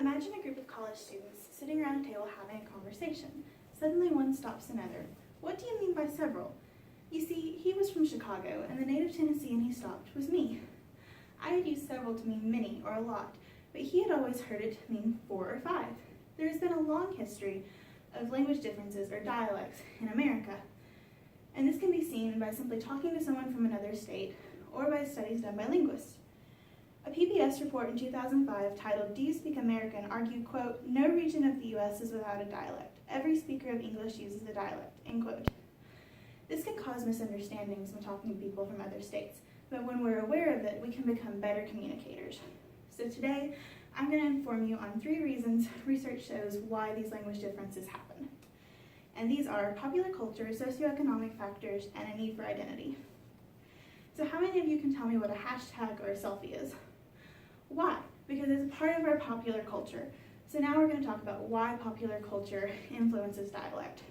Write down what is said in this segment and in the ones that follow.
Imagine a group of college students sitting around a table having a conversation. Suddenly one stops another. What do you mean by several? You see, he was from Chicago, and the native Tennessean he stopped was me. I had used several to mean many or a lot, but he had always heard it to mean 4 or 5. There has been a long history of language differences or dialects in America, and this can be seen by simply talking to someone from another state or by studies done by linguists. A PBS report in 2005 titled, "Do You Speak American?" argued, quote, "No region of the U.S. is without a dialect. Every speaker of English uses a dialect," end quote. This can cause misunderstandings when talking to people from other states, but when we're aware of it, we can become better communicators. So today, I'm going to inform you on 3 reasons research shows why these language differences happen. And these are popular culture, socioeconomic factors, and a need for identity. So how many of you can tell me what a hashtag or a selfie is? Why? Because it's a part of our popular culture. So now we're going to talk about why popular culture influences dialect.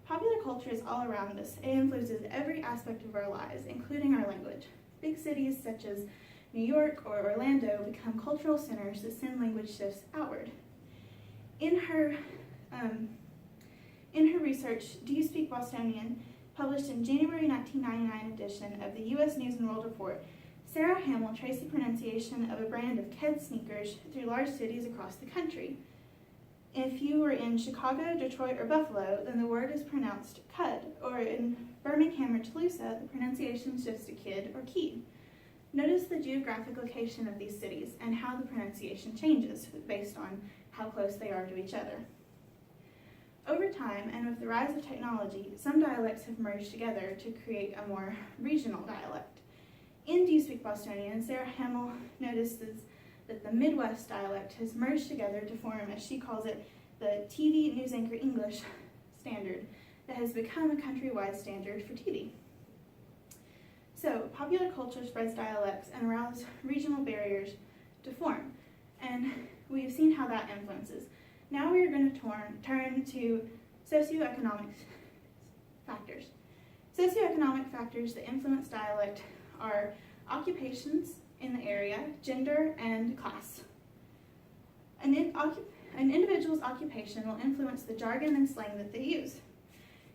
Popular culture is all around us. It influences every aspect of our lives, including our language. Big cities such as New York or Orlando become cultural centers that send language shifts outward. In her research, Do You Speak Bostonian, published in January 1999 edition of the U.S. News and World Report, Sarah Hamill traced the pronunciation of a brand of Keds sneakers through large cities across the country. If you were in Chicago, Detroit, or Buffalo, then the word is pronounced cud, or in Birmingham or Toulouse, the pronunciation shifts to kid or key. Notice the geographic location of these cities and how the pronunciation changes based on how close they are to each other. Over time, and with the rise of technology, some dialects have merged together to create a more regional dialect. In Do You Speak Bostonian, Sarah Hamill notices that the Midwest dialect has merged together to form, as she calls it, the TV news anchor English standard that has become a countrywide standard for TV. So, popular culture spreads dialects and allows regional barriers to form, and we've seen how that influences. Now we are going to turn to socioeconomic factors. Socioeconomic factors that influence dialect are occupations in the area, gender, and class. An individual's occupation will influence the jargon and slang that they use.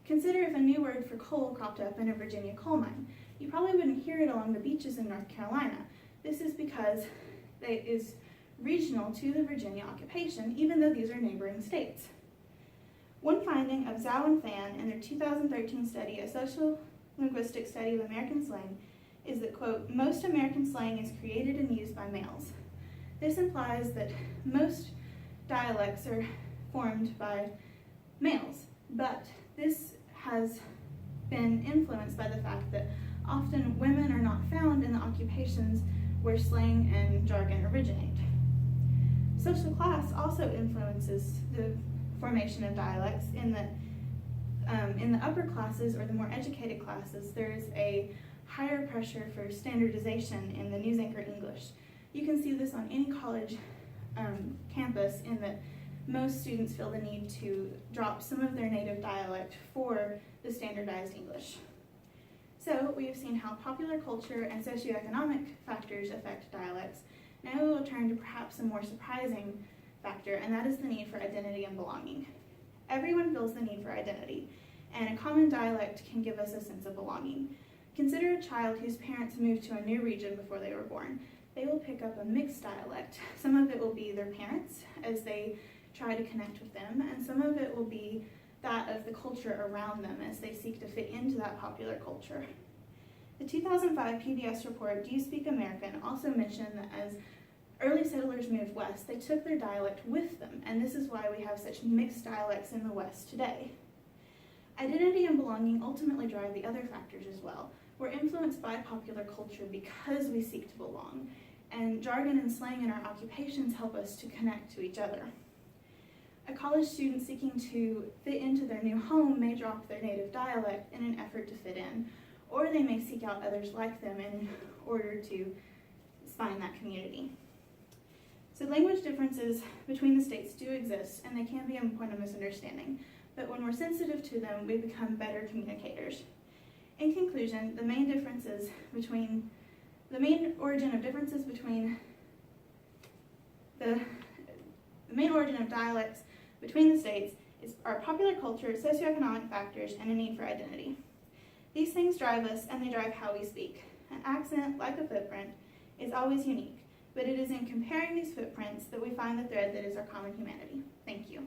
Consider if a new word for coal cropped up in a Virginia coal mine. You probably wouldn't hear it along the beaches in North Carolina. This is because it is regional to the Virginia occupation, even though these are neighboring states. One finding of Zhao and Fan in their 2013 study, A Social Linguistic Study of American Slang, is that, quote, "Most American slang is created and used by males." This implies that most dialects are formed by males, but this has been influenced by the fact that often women are not found in the occupations where slang and jargon originate. Social class also influences the formation of dialects in that in the upper classes or the more educated classes, there is a higher pressure for standardization in the news anchor English. You can see this on any college campus in that most students feel the need to drop some of their native dialect for the standardized English. So we have seen how popular culture and socioeconomic factors affect dialects. Now we will turn to perhaps a more surprising factor, and that is the need for identity and belonging. Everyone feels the need for identity, and a common dialect can give us a sense of belonging. Consider a child whose parents moved to a new region before they were born. They will pick up a mixed dialect. Some of it will be their parents as they try to connect with them, and some of it will be that of the culture around them as they seek to fit into that popular culture. The 2005 PBS report, Do You Speak American, also mentioned that as early settlers moved west, they took their dialect with them, and this is why we have such mixed dialects in the West today. Identity and belonging ultimately drive the other factors as well. We're influenced by popular culture because we seek to belong, and jargon and slang in our occupations help us to connect to each other. A college student seeking to fit into their new home may drop their native dialect in an effort to fit in, or they may seek out others like them in order to find that community. So language differences between the states do exist, and they can be a point of misunderstanding, but when we're sensitive to them, we become better communicators. In conclusion, the main origin of differences between the main origin of dialects between the states are popular culture, socioeconomic factors, and a need for identity. These things drive us, and they drive how we speak. An accent, like a footprint, is always unique, but it is in comparing these footprints that we find the thread that is our common humanity. Thank you.